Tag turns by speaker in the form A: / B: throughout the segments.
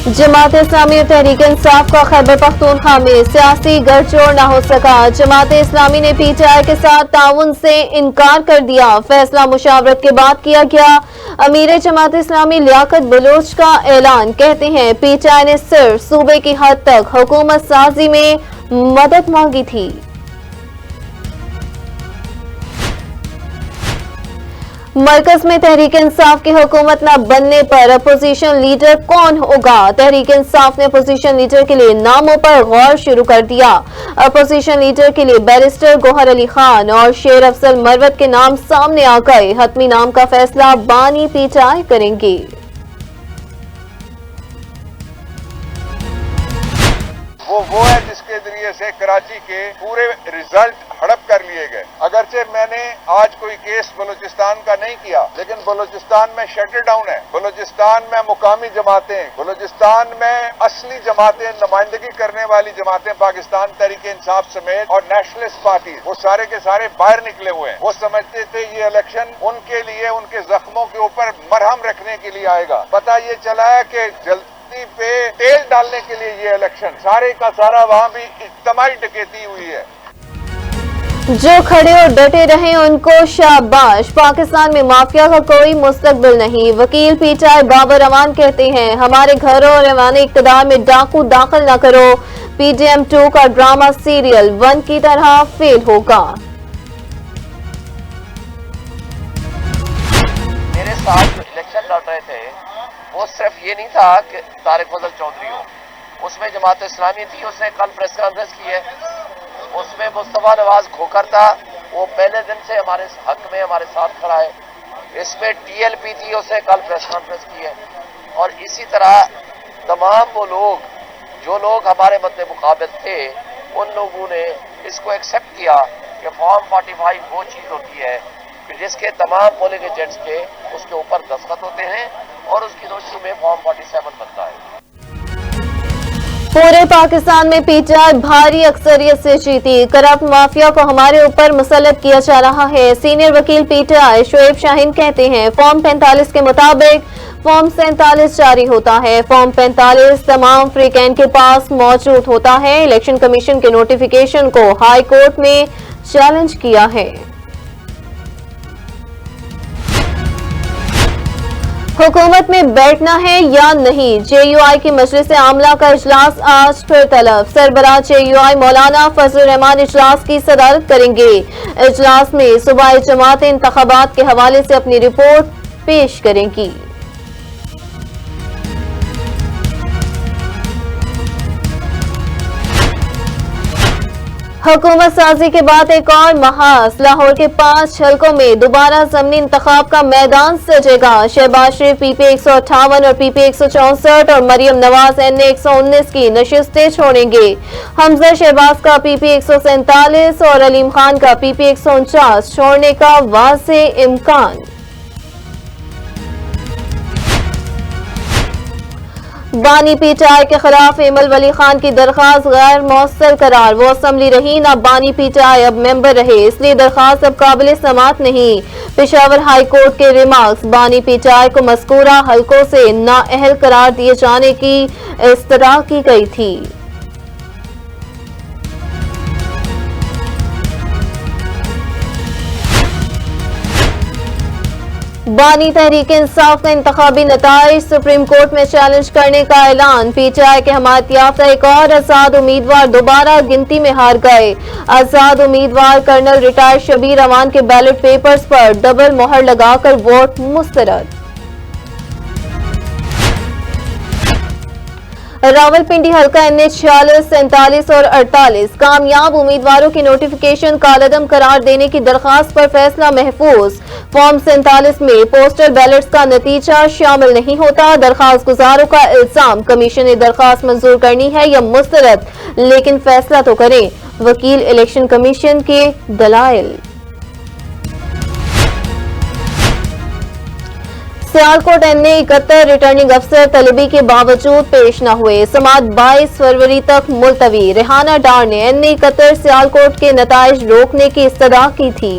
A: जमात इस्लामी और तहरीक इंसाफ का खैबर पख्तूनख्वा में सियासी गठजोड़ न हो सका। जमात इस्लामी ने पीटीआई के साथ ताउन से इनकार कर दिया। फैसला मुशावरत के बाद किया गया। अमीर जमात इस्लामी लियाकत बलोच का ऐलान, कहते हैं पीटीआई ने सिर्फ सूबे की हद तक हुकूमत साजी में मदद मांगी थी। मरकज में तहरीक इंसाफ की हुकूमत न बनने पर अपोजिशन लीडर कौन होगा? तहरीक इंसाफ ने अपोजिशन लीडर के लिए नामों पर गौर शुरू कर दिया। अपोजिशन लीडर के लिए बैरिस्टर गौहर अली खान और शेर अफजल मरवत के नाम सामने आ गए। हतमी नाम का फैसला बानी पीटीआई करेंगे।
B: वो है जिसके जरिए से कराची के पूरे रिजल्ट हड़प कर लिए गए। अगरचे मैंने आज कोई केस बलूचिस्तान का नहीं किया, लेकिन बलूचिस्तान में शटर डाउन है, बलूचिस्तान में मुकामी जमातें, बलूचिस्तान में असली जमातें, नुमाइंदगी करने वाली जमातें, पाकिस्तान तहरीक इंसाफ समेत और नेशनलिस्ट पार्टी, वो सारे के सारे बाहर निकले हुए हैं। वो समझते थे ये इलेक्शन उनके लिए, उनके जख्मों के ऊपर मरहम रखने के लिए आएगा। पता ये चला है कि जल्दी पे तेल डालने के लिए ये इलेक्शन, सारे का सारा वहां भी इज्तिमाई डकैती हुई है।
A: जो खड़े और डटे रहे उनको शाबाश। पाकिस्तान में माफिया का कोई मुस्तकबिल नहीं। वकील पीटीआई बाबर अमान कहते हैं हमारे घरों और ऐवान इक़्तिदार में डाकू दाखिल न करो। PDM 2 का ड्रामा सीरियल 1 की तरह फेल होगा।
C: मेरे साथ जो इलेक्शन लड़ रहे थे वो सिर्फ ये नहीं था कि तारिक फजल चौधरी हो, उसमें जमात इस्लामी थी, उसने कल प्रेस कॉन्फ्रेंस की है, उसमें मुस्तफा नवाज खोखर था, वो पहले दिन से हमारे हक में हमारे साथ खड़ा है। इसमें TLP थी, उसने कल प्रेस कॉन्फ्रेंस की है। और इसी तरह तमाम वो लोग जो लोग हमारे मद्दे मुकाबिल थे, उन लोगों ने इसको एक्सेप्ट किया कि फॉर्म 45 वो चीज़ होती है कि जिसके तमाम पोलिंग एजेंट्स के उसके ऊपर दस्तखत होते हैं और उसकी रोशनी में फॉर्म 47 बनता है।
A: पूरे पाकिस्तान में पीटीआई भारी अक्सरियत से जीती। करप्ट माफिया को हमारे ऊपर मुसल्लत किया जा रहा है। सीनियर वकील पीटीआई शोएब शाहीन कहते हैं फॉर्म 45 के मुताबिक फॉर्म 47 जारी होता है। फॉर्म 45 तमाम फ्रीकैन के पास मौजूद होता है। इलेक्शन कमीशन के नोटिफिकेशन को हाई कोर्ट ने चैलेंज किया है। हुकूमत में बैठना है या नहीं? JUI की मजलिस आमला का इजलास आज फिर तलब। सरबराह JUI मौलाना फजलुर रहमान इजलास की सदारत करेंगे। इजलास में सूबाई जमात इंतखाबात के हवाले से अपनी रिपोर्ट पेश करेंगी। हुकूमत साजी के बाद एक और महाज। लाहौर के 5 हलकों में दोबारा ज़मीनी इंतखाब का मैदान सजेगा। शहबाज शरीफ PP 158 और PP 164 और मरियम नवाज NA 119 की नशिस्तें छोड़ेंगे। हमजा शहबाज का PP 147 और अलीम खान का PP 149 छोड़ने का वाज़े इम्कान। बानी पीटीआई के खिलाफ एमल वली खान की दरखास्त गैर मौसर करार। वो असम्बली रही ना बानी पीटीआई अब मेंबर रहे, इसलिए दरखास्त अब काबिल समात नहीं। पेशावर हाई कोर्ट के रिमार्क्स। बानी पीटीआई को मज़कूरा हलकों से नाअहल करार दिए जाने की इस्तरा की गई थी। बानी तहरीक इंसाफ का इंतखाबी नताइज सुप्रीम कोर्ट में चैलेंज करने का ऐलान। पीटीआई के हमायत याफ्ता एक और आजाद उम्मीदवार दोबारा गिनती में हार गए। आजाद उम्मीदवार कर्नल रिटायर्ड शबीर अमान के बैलेट पेपर्स पर डबल मोहर लगाकर वोट मुस्तरद। रावलपिंडी हल्का NA 46, 47 और 48 कामयाब उम्मीदवारों की नोटिफिकेशन कालअदम करार देने की दरखास्त पर फैसला महफूज। फॉर्म 47 में पोस्टल बैलेट्स का नतीजा शामिल नहीं होता। दरखास्त गुजारों का इल्जाम कमीशन ने दरखास्त मंजूर करनी है या मुस्तरद, लेकिन फैसला तो करें। वकील इलेक्शन कमीशन के दलाइल। सियालकोट NA 71 रिटर्निंग अफसर तलबी के बावजूद पेश न हुए। समाअत 22 फरवरी तक मुलतवी। रेहाना डार ने NA 71 सियालकोट के नताइज रोकने की इस्तदा की थी।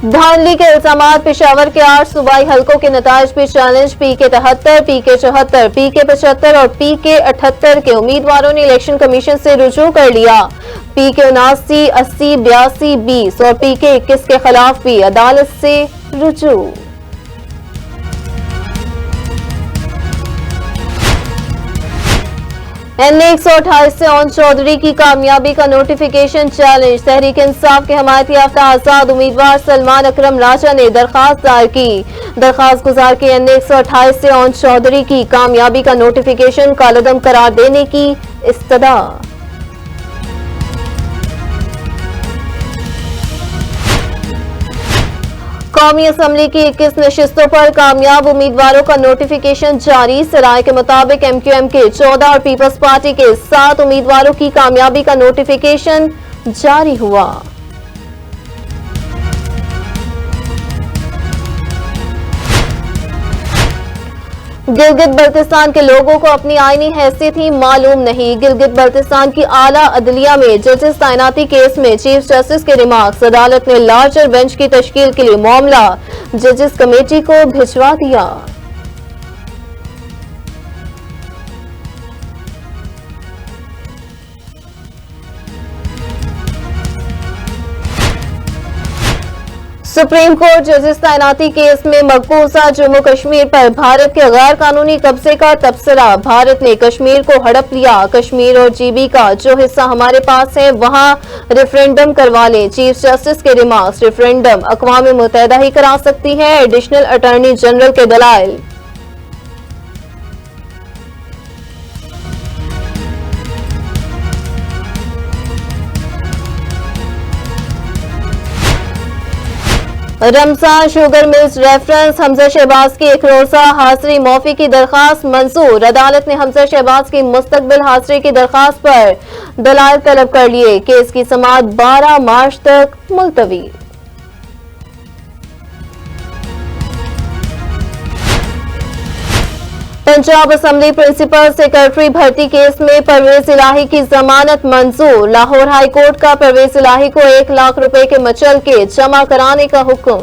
A: धांधली के इल्जामात, पेशावर के 8 सूबाई हलकों के नताइज भी चैलेंज। PK 73, PK 74, PK 75 और PK 78 के उम्मीदवारों ने इलेक्शन कमीशन से रुजू कर लिया। PK 79, 80, 82, 20 और PK 21 के खिलाफ भी अदालत से रुजू। NA 128 से ओन चौधरी की कामयाबी का नोटिफिकेशन चैलेंज। तहरीक इंसाफ के हमायती याफ्ता आजाद उम्मीदवार सलमान अकरम राजा ने दरखास्त दायर की। दरखास्त गुजार के NA 128 से ओन चौधरी की कामयाबी का नोटिफिकेशन कालअदम करार देने की इस्तदा। कौमी असम्बली की 21 नशिस्तों पर कामयाब उम्मीदवारों का नोटिफिकेशन जारी। सराय के मुताबिक MQM के 14 और पीपल्स पार्टी के 7 उम्मीदवारों की कामयाबी का नोटिफिकेशन जारी हुआ। गिलगित बल्तिस्तान के लोगों को अपनी आईनी हैसियत ही मालूम नहीं। गिलगित बल्तिस्तान की आला अदलिया में जजेस तैनाती केस में चीफ जस्टिस के रिमार्क्स। अदालत ने लार्जर बेंच की तश्कील के लिए मामला जजेस कमेटी को भिजवा दिया। सुप्रीम कोर्ट जजेस तैनाती केस में मकबूजा जम्मू कश्मीर पर भारत के गैर कानूनी कब्जे का तबसरा। भारत ने कश्मीर को हड़प लिया। कश्मीर और GB का जो हिस्सा हमारे पास है वहां रेफरेंडम करवा लें। चीफ जस्टिस के रिमार्क्स। रेफरेंडम अक़वाम मुत्तहिदा ही करा सकती है। एडिशनल अटॉर्नी जनरल के दलाइल। Ramzan sugar mills reference. Hamza Shahbaz की 1 रोजा हाजिरी मौफी की दरखास्त मंजूर। अदालत ने हमजा शहबाज की मुस्तकबिल हाजिरी की दरखास्त पर दलाइल तलब कर लिए। केस की समाअत 12 मार्च तक मुलतवी। पंजाब असम्बली प्रिंसिपल सेक्रेटरी भर्ती केस में परवेज इलाही की जमानत मंजूर। लाहौर हाई कोर्ट का परवेज इलाही को 1 लाख रुपए के मचल के जमा कराने का हुक्म।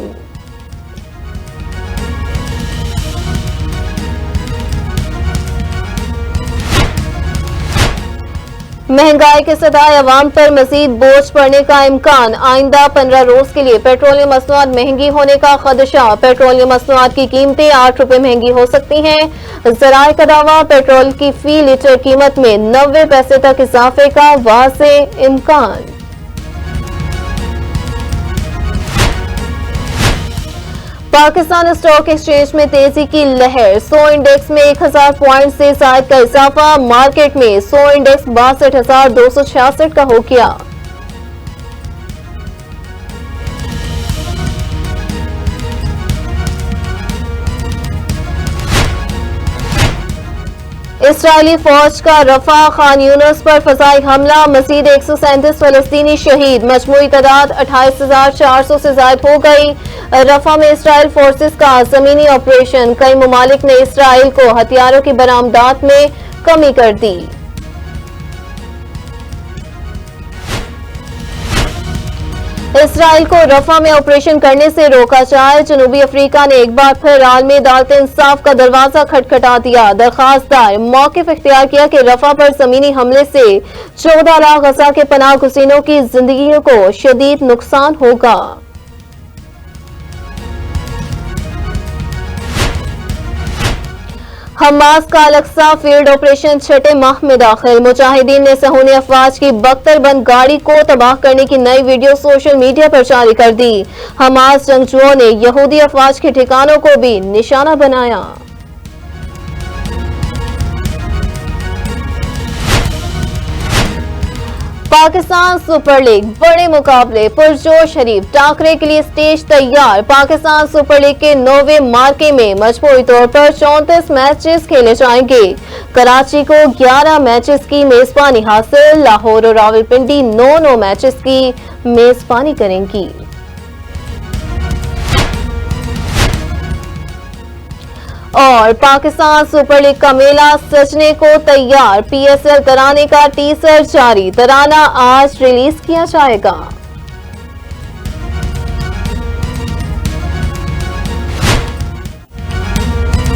A: महंगाई के सदाए अवाम पर मजीद बोझ पड़ने का इम्कान। आइंदा 15 रोज के लिए पेट्रोलियम मसनूआत महंगी होने का खदशा। पेट्रोलियम मसनूआत की कीमतें 8 रुपए महंगी हो सकती हैं। ज़राए का दावा, पेट्रोल की फी लीटर कीमत में 90 पैसे तक इजाफे का वाज़े इम्कान। पाकिस्तान स्टॉक एक्सचेंज में तेजी की लहर। 100 इंडेक्स में 1000 पॉइंट से जायद का इजाफा। मार्केट में 100 इंडेक्स 62,266 का हो गया। इसराइली फौज का रफा खान यूनुस पर फजाई हमला। मजीद 137 फलस्तीनी शहीद। मजमूई तादाद 28,400 से जायद हो गई। रफा में इसराइल फोर्सेस का जमीनी ऑपरेशन। कई ममालिक ने इसराइल को हथियारों की बरामदात में कमी कर दी। इसराइल को रफा में ऑपरेशन करने से रोका जाए। जनूबी अफ्रीका ने एक बार फिर आलमी अदालत इंसाफ का दरवाजा खटखटा दिया। दरखास्तदार मौक़िफ़ इख्तियार किया कि रफा पर जमीनी हमले से 14 लाख गजा के पनाह गुज़ीनों की जिंदगी को शदीद नुकसान होगा। हमास का अल-अक्सा फील्ड ऑपरेशन 6ठे माह में दाखिल। मुजाहिदीन ने सहूनी अफवाज की बख्तरबंद गाड़ी को तबाह करने की नई वीडियो सोशल मीडिया पर जारी कर दी। हमास जंगजुओं ने यहूदी अफवाज के ठिकानों को भी निशाना बनाया। पाकिस्तान सुपर लीग बड़े मुकाबले पुरजोश शरीफ। टाकरे के लिए स्टेज तैयार। पाकिस्तान सुपर लीग के 9वें मार्के में मजमूई तौर पर 34 मैचेस खेले जाएंगे। कराची को 11 मैचेस की मेजबानी हासिल। लाहौर और रावलपिंडी 9 मैचेस की मेजबानी करेंगी। और पाकिस्तान सुपर लीग का मेला सजने को तैयार। PSL तराने का टीजर जारी। तराना आज रिलीज किया जाएगा।